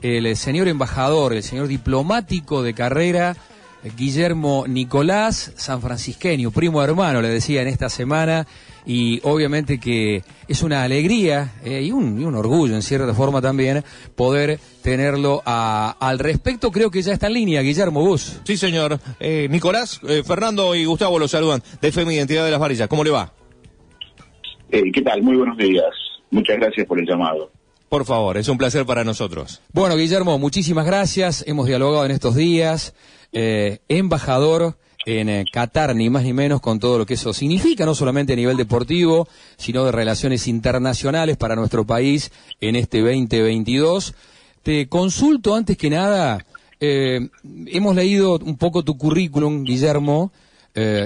el señor embajador, el señor diplomático de carrera, Guillermo Nicolás, sanfrancisqueño, primo hermano, le decía en esta semana, y obviamente que es una alegría y un orgullo en cierta forma también poder tenerlo al respecto. Creo que ya está en línea, Guillermo, vos. Sí, señor. Nicolás, Fernando y Gustavo lo saludan de FEMI, Identidad de las Varillas. ¿Cómo le va? ¿Qué tal? Muy buenos días. Muchas gracias por el llamado. Por favor, es un placer para nosotros. Bueno, Guillermo, muchísimas gracias. Hemos dialogado en estos días. Embajador en Qatar, ni más ni menos, con todo lo que eso significa, no solamente a nivel deportivo, sino de relaciones internacionales para nuestro país en este 2022. Te consulto antes que nada, hemos leído un poco tu currículum, Guillermo,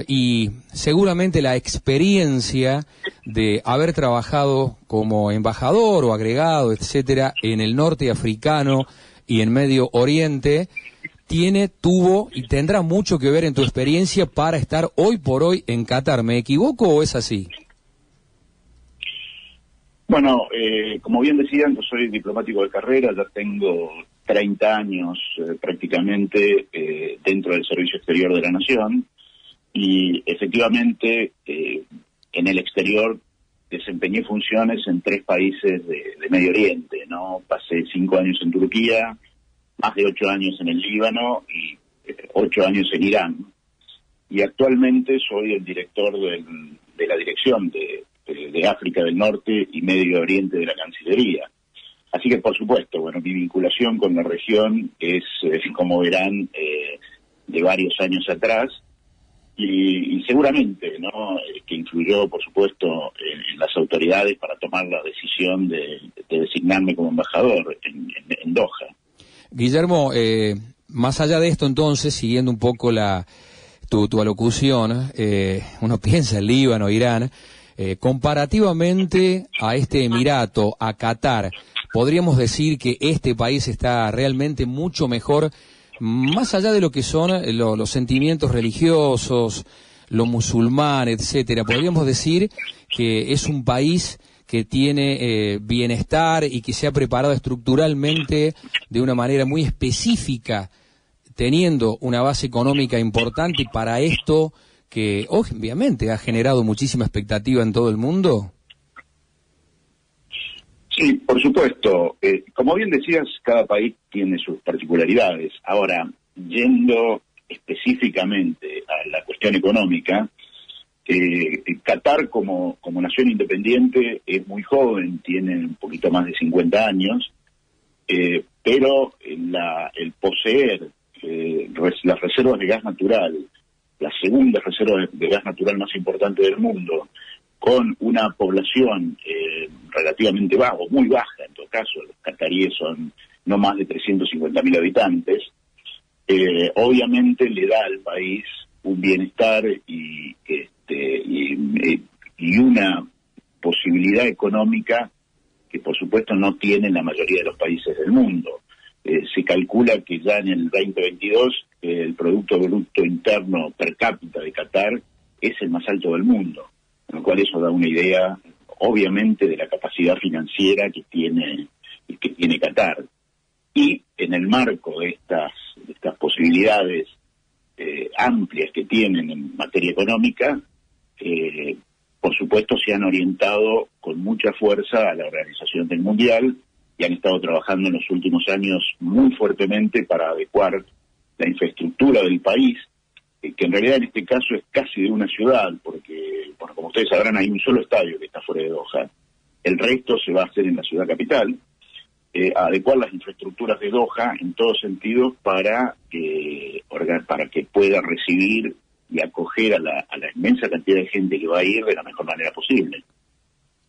y seguramente la experiencia de haber trabajado como embajador o agregado, etcétera, en el norte africano y en Medio Oriente, tuvo y tendrá mucho que ver en tu experiencia para estar hoy por hoy en Qatar. ¿Me equivoco o es así? Bueno, como bien decían, yo soy diplomático de carrera, ya tengo 30 años prácticamente dentro del Servicio Exterior de la Nación, y efectivamente en el exterior desempeñé funciones en 3 países de Medio Oriente, ¿no? Pasé 5 años en Turquía, más de 8 años en el Líbano y 8 años en Irán. Y actualmente soy el director de la dirección de África del Norte y Medio Oriente de la Cancillería. Así que, por supuesto, bueno, mi vinculación con la región es como verán, de varios años atrás, y seguramente, ¿no?, que influyó, por supuesto, en las autoridades para tomar la decisión de designarme como embajador en Doha. Guillermo, más allá de esto entonces, siguiendo un poco tu alocución, uno piensa en Líbano, Irán, comparativamente a este Emirato, a Qatar, podríamos decir que este país está realmente mucho mejor, más allá de lo que son los sentimientos religiosos, lo musulmán, etcétera. Podríamos decir que es un país que tiene bienestar y que se ha preparado estructuralmente de una manera muy específica, teniendo una base económica importante, y para esto que obviamente ha generado muchísima expectativa en todo el mundo. Sí, por supuesto. Como bien decías, cada país tiene sus particularidades. Ahora, yendo específicamente a la cuestión económica, Qatar como nación independiente es muy joven, tiene un poquito más de 50 años, pero el poseer las reservas de gas natural, la segunda reserva de gas natural más importante del mundo, con una población relativamente baja, o muy baja en todo caso, los cataríes son no más de 350.000 habitantes, obviamente le da al país un bienestar y una posibilidad económica que por supuesto no tienen la mayoría de los países del mundo. Se calcula que ya en el 2022 el Producto Bruto Interno per cápita de Qatar es el más alto del mundo, con lo cual eso da una idea obviamente de la capacidad financiera que tiene Qatar. Y en el marco de estas posibilidades amplias que tienen en materia económica, por supuesto se han orientado con mucha fuerza a la organización del Mundial y han estado trabajando en los últimos años muy fuertemente para adecuar la infraestructura del país, que en realidad en este caso es casi de una ciudad, porque, bueno, como ustedes sabrán, hay un solo estadio que está fuera de Doha. El resto se va a hacer en la ciudad capital. Adecuar las infraestructuras de Doha en todos sentidos para que pueda recibir y acoger a la inmensa cantidad de gente que va a ir de la mejor manera posible.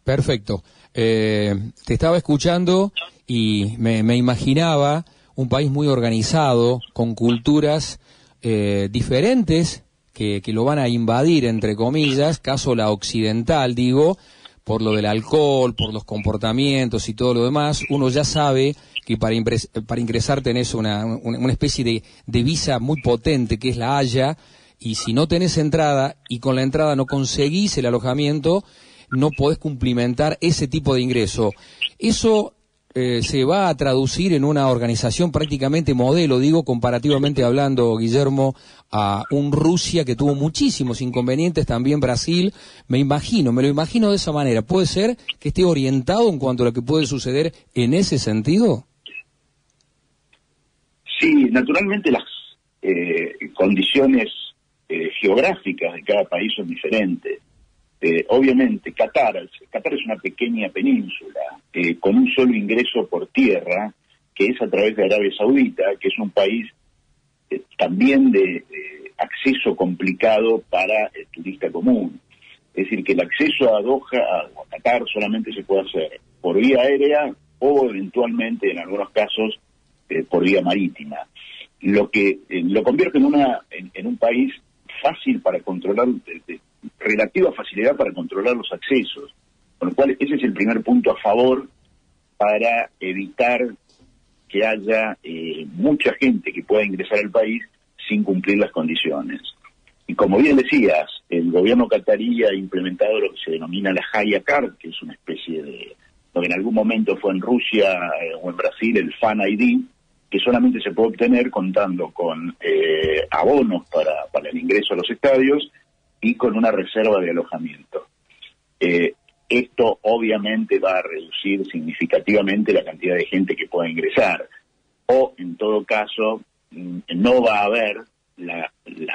Perfecto. Te estaba escuchando y me imaginaba un país muy organizado, con culturas diferentes que lo van a invadir, entre comillas, caso la occidental, digo, por lo del alcohol, por los comportamientos y todo lo demás. Uno ya sabe que para ingresar tenés una especie de visa muy potente, que es la Haya, y si no tenés entrada, y con la entrada no conseguís el alojamiento, no podés cumplimentar ese tipo de ingreso. Eso se va a traducir en una organización prácticamente modelo, digo, comparativamente hablando, Guillermo, a un Rusia que tuvo muchísimos inconvenientes, también Brasil, me lo imagino de esa manera. ¿Puede ser que esté orientado en cuanto a lo que puede suceder en ese sentido? Sí, naturalmente las condiciones geográficas de cada país son diferentes. Obviamente, Qatar es una pequeña península con un solo ingreso por tierra, que es a través de Arabia Saudita, que es un país también de acceso complicado para el turista común. Es decir, que el acceso a Doha, a Qatar, solamente se puede hacer por vía aérea o eventualmente, en algunos casos, por vía marítima. Lo que lo convierte en un país fácil para controlar, de relativa facilidad para controlar los accesos, con lo cual ese es el primer punto a favor para evitar que haya mucha gente que pueda ingresar al país sin cumplir las condiciones. Y como bien decías, el gobierno catarí ha implementado lo que se denomina la Haya Card, que es una especie de, lo que en algún momento fue en Rusia o en Brasil, el Fan ID, que solamente se puede obtener contando con abonos para el ingreso a los estadios y con una reserva de alojamiento. Esto obviamente va a reducir significativamente la cantidad de gente que pueda ingresar, o en todo caso no va a haber la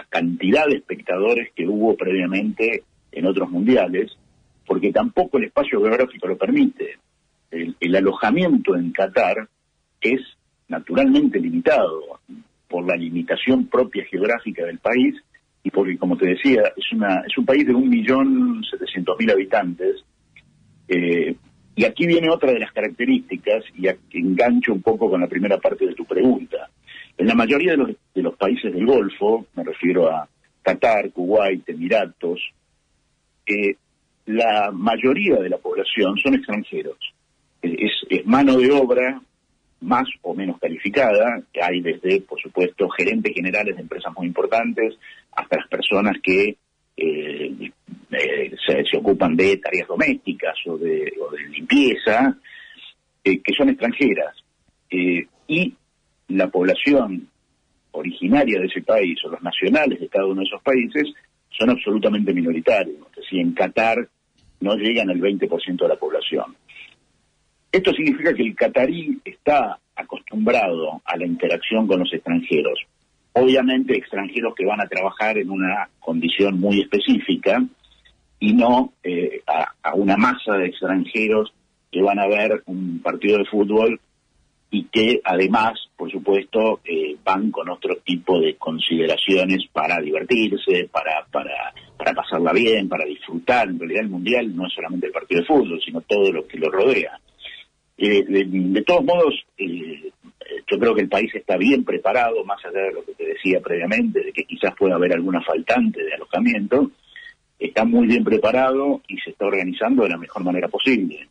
cantidad de espectadores que hubo previamente en otros mundiales, porque tampoco el espacio geográfico lo permite. El alojamiento en Qatar es naturalmente limitado por la limitación propia geográfica del país y porque, como te decía, es un país de 1.700.000 habitantes. Y aquí viene otra de las características, y engancho un poco con la primera parte de tu pregunta. En la mayoría de los países del Golfo, me refiero a Qatar, Kuwait, Emiratos, la mayoría de la población son extranjeros. Es mano de obra más o menos calificada, que hay desde, por supuesto, gerentes generales de empresas muy importantes, hasta las personas que se ocupan de tareas domésticas o de limpieza, que son extranjeras. Y la población originaria de ese país, o los nacionales de cada uno de esos países, son absolutamente minoritarios. Es decir, en Qatar no llegan al 20% de la población. Esto significa que el catarí está acostumbrado a la interacción con los extranjeros. Obviamente extranjeros que van a trabajar en una condición muy específica y no a una masa de extranjeros que van a ver un partido de fútbol y que además, por supuesto, van con otro tipo de consideraciones para divertirse, para pasarla bien, para disfrutar. En realidad el Mundial no es solamente el partido de fútbol, sino todo lo que lo rodea. De todos modos, yo creo que el país está bien preparado, más allá de lo que te decía previamente, de que quizás pueda haber alguna faltante de alojamiento. Está muy bien preparado y se está organizando de la mejor manera posible.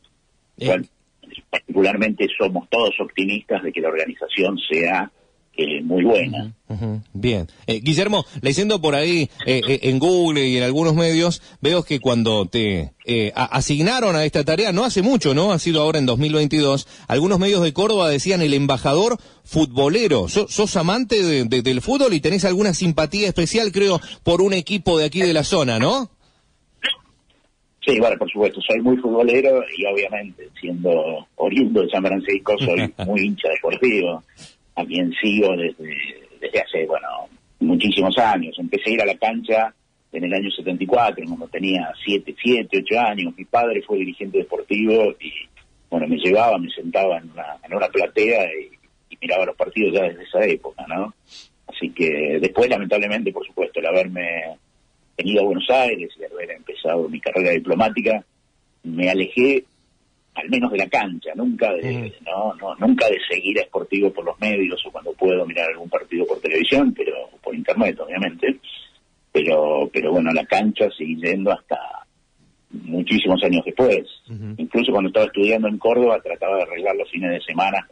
Particularmente somos todos optimistas de que la organización sea muy buena. Bien. Guillermo, leyendo por ahí en Google y en algunos medios, veo que cuando te asignaron a esta tarea, no hace mucho, ¿no? Ha sido ahora en 2022, algunos medios de Córdoba decían el embajador futbolero. ¿Sos amante del fútbol y tenés alguna simpatía especial, creo, por un equipo de aquí de la zona, ¿no? Sí, bueno, por supuesto, soy muy futbolero y obviamente, siendo oriundo de San Francisco, soy muy hincha deportivo, a quien sigo desde hace, muchísimos años. Empecé a ir a la cancha en el año 74, cuando tenía 7, 8 años. Mi padre fue dirigente deportivo y, me llevaba, me sentaba en una platea y miraba los partidos ya desde esa época, ¿no? Así que después, lamentablemente, por supuesto, el haberme venido a Buenos Aires y haber empezado mi carrera diplomática, me alejé al menos de la cancha, nunca de seguir a Sportivo por los medios o cuando puedo mirar algún partido por televisión, pero por internet obviamente, pero a la cancha seguí yendo hasta muchísimos años después. Incluso cuando estaba estudiando en Córdoba trataba de arreglar los fines de semana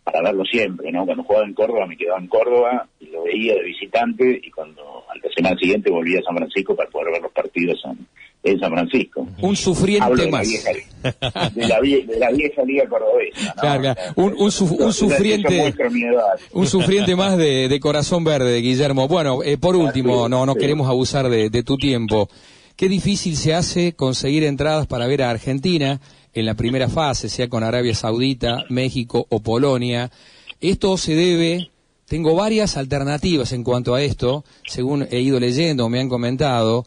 para verlo siempre, ¿no? Cuando jugaba en Córdoba me quedaba en Córdoba y lo veía de visitante, y cuando al semana siguiente volvía a San Francisco para poder ver los partidos en San Francisco. Un sufriente Hablo más. De la vieja liga cordobesa, ¿no? Claro, un sufriente, un sufriente más de corazón verde, Guillermo. Bueno, por último, no queremos abusar de tu tiempo. Qué difícil se hace conseguir entradas para ver a Argentina en la primera fase, sea con Arabia Saudita, México o Polonia. Esto se debe, tengo varias alternativas en cuanto a esto, según he ido leyendo, me han comentado.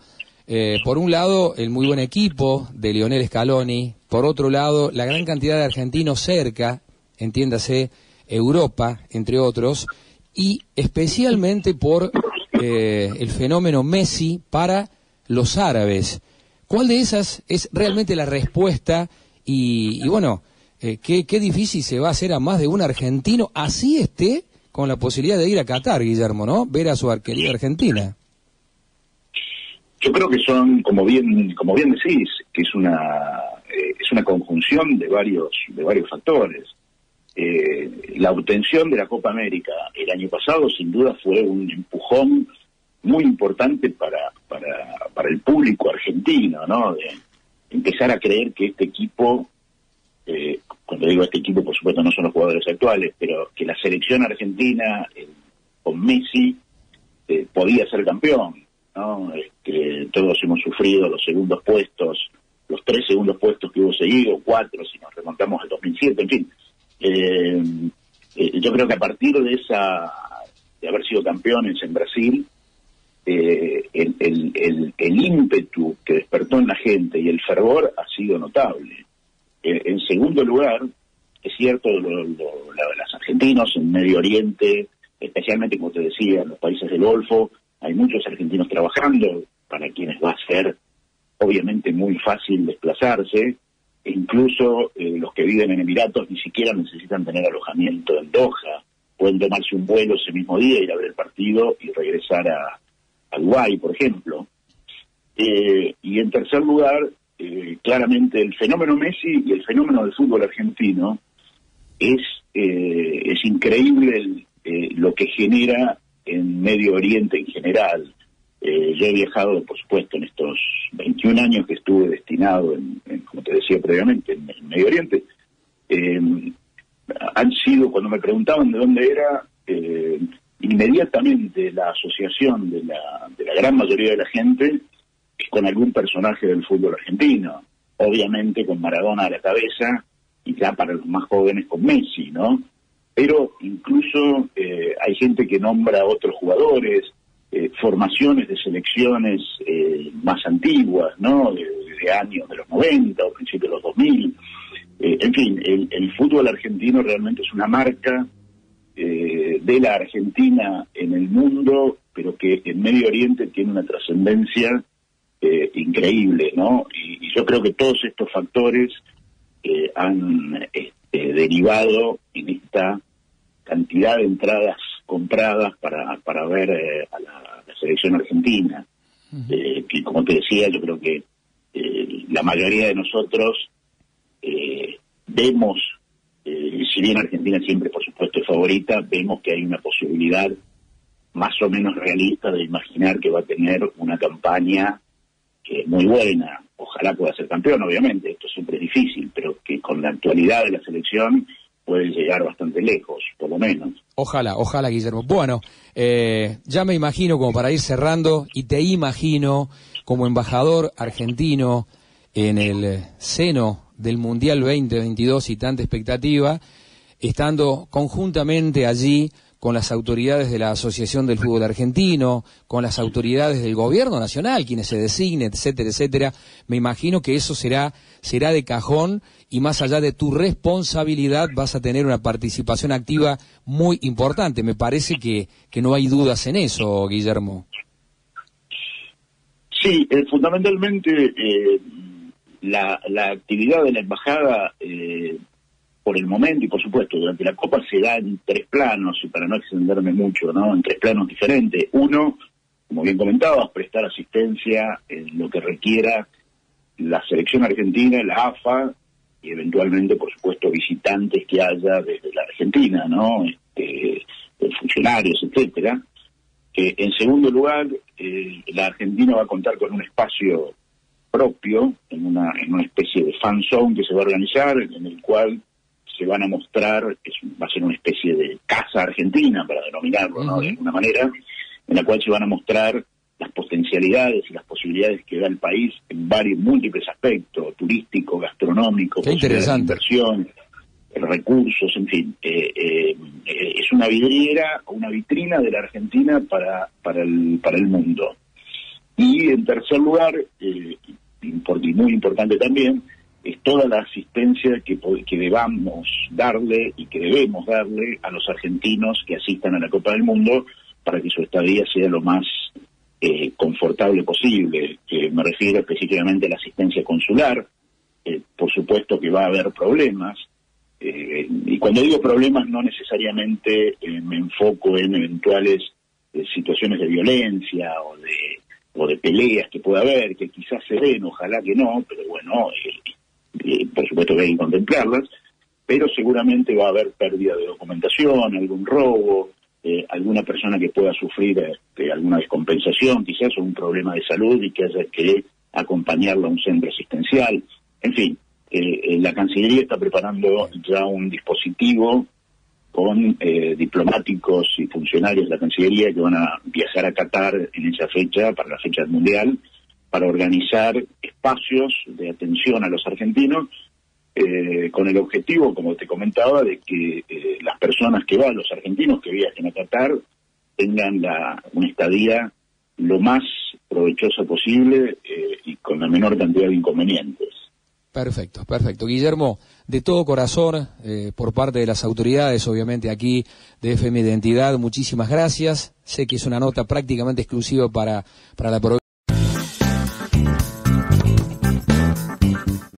Por un lado, el muy buen equipo de Lionel Scaloni. Por otro lado, la gran cantidad de argentinos cerca, entiéndase, Europa, entre otros. Y especialmente por el fenómeno Messi para los árabes. ¿Cuál de esas es realmente la respuesta? Y bueno, qué difícil se va a hacer a más de un argentino, así esté con la posibilidad de ir a Qatar, Guillermo, ¿no? Ver a su querida Argentina. Yo creo que son, como bien decís, que es una conjunción de varios factores. La obtención de la Copa América el año pasado, sin duda, fue un empujón muy importante para el público argentino, ¿no? De empezar a creer que este equipo, cuando digo este equipo, por supuesto no son los jugadores actuales, pero que la selección argentina con Messi podía ser campeón, ¿no? Todos hemos sufrido los segundos puestos, los 3 segundos puestos que hubo seguido, 4 si nos remontamos al 2007, en fin. Yo creo que a partir de haber sido campeones en Brasil, el ímpetu que despertó en la gente y el fervor ha sido notable. En segundo lugar, es cierto, los argentinos en Medio Oriente, especialmente, como te decía, en los países del Golfo, hay muchos argentinos trabajando, para quienes va a ser obviamente muy fácil desplazarse, e incluso los que viven en Emiratos ni siquiera necesitan tener alojamiento en Doha, pueden tomarse un vuelo ese mismo día, ir a ver el partido y regresar a Dubái, por ejemplo. Y en tercer lugar, claramente el fenómeno Messi y el fenómeno del fútbol argentino es increíble lo que genera en Medio Oriente en general. Yo he viajado, por supuesto, en estos 21 años que estuve destinado, como te decía previamente, en Medio Oriente. Han sido, cuando me preguntaban de dónde era, inmediatamente la asociación de la gran mayoría de la gente con algún personaje del fútbol argentino, obviamente con Maradona a la cabeza, y ya para los más jóvenes con Messi, ¿no? Pero incluso hay gente que nombra a otros jugadores, formaciones de selecciones más antiguas, ¿no? De años de los 90 o principios de los 2000. En fin, el fútbol argentino realmente es una marca de la Argentina en el mundo, pero que en Medio Oriente tiene una trascendencia increíble, ¿no? Y yo creo que todos estos factores han derivado en esta cantidad de entradas compradas para ver a la selección argentina. Que, como te decía, yo creo que la mayoría de nosotros vemos, si bien Argentina siempre, por supuesto, es favorita, vemos que hay una posibilidad más o menos realista de imaginar que va a tener una campaña muy buena. Ojalá pueda ser campeón, obviamente, esto siempre es difícil, pero que con la actualidad de la selección puede llegar bastante lejos, por lo menos. Ojalá, Guillermo. Bueno, ya me imagino, como para ir cerrando, y te imagino como embajador argentino en el seno del Mundial 2022 y tanta expectativa, estando conjuntamente allí con las autoridades de la Asociación del Fútbol Argentino, con las autoridades del Gobierno Nacional, quienes se designen, etcétera, etcétera. Me imagino que eso será de cajón, y más allá de tu responsabilidad vas a tener una participación activa muy importante. Me parece que no hay dudas en eso, Guillermo. Sí, fundamentalmente la actividad de la embajada por el momento, y por supuesto durante la Copa, se da en 3 planos, y para no extenderme mucho, ¿no? En 3 planos diferentes. Uno, como bien comentabas, prestar asistencia en lo que requiera la selección argentina, la AFA, y eventualmente, por supuesto, visitantes que haya desde la Argentina, ¿no? Funcionarios, etcétera. En segundo lugar, la Argentina va a contar con un espacio propio, en una especie de fan zone que se va a organizar, en el cual se van a mostrar, va a ser una especie de casa argentina, para denominarlo, ¿no? De alguna manera, en la cual se van a mostrar las potencialidades y las posibilidades que da el país en varios múltiples aspectos, turístico, gastronómico, posibilidades de inversión, recursos, en fin. Es una vidriera o una vitrina de la Argentina para el mundo. Y en tercer lugar, y muy importante también, es toda la asistencia que debamos darle y que debemos darle a los argentinos que asistan a la Copa del Mundo para que su estadía sea lo más confortable posible. Me refiero específicamente a la asistencia consular. Por supuesto que va a haber problemas, y cuando digo problemas no necesariamente me enfoco en eventuales situaciones de violencia o de peleas que pueda haber, que quizás se den, ojalá que no, pero bueno, por supuesto que hay que contemplarlas, pero seguramente va a haber pérdida de documentación, algún robo, alguna persona que pueda sufrir alguna descompensación, quizás, o un problema de salud y que haya que acompañarla a un centro asistencial. En fin, la Cancillería está preparando ya un dispositivo con diplomáticos y funcionarios de la Cancillería que van a viajar a Qatar en esa fecha, para la fecha del Mundial, para organizar espacios de atención a los argentinos, con el objetivo, como te comentaba, de que las personas que van, los argentinos que viajen a Qatar, tengan una estadía lo más provechosa posible y con la menor cantidad de inconvenientes. Perfecto, perfecto. Guillermo, de todo corazón, por parte de las autoridades, obviamente aquí de FM Identidad, muchísimas gracias. Sé que es una nota prácticamente exclusiva para la provincia.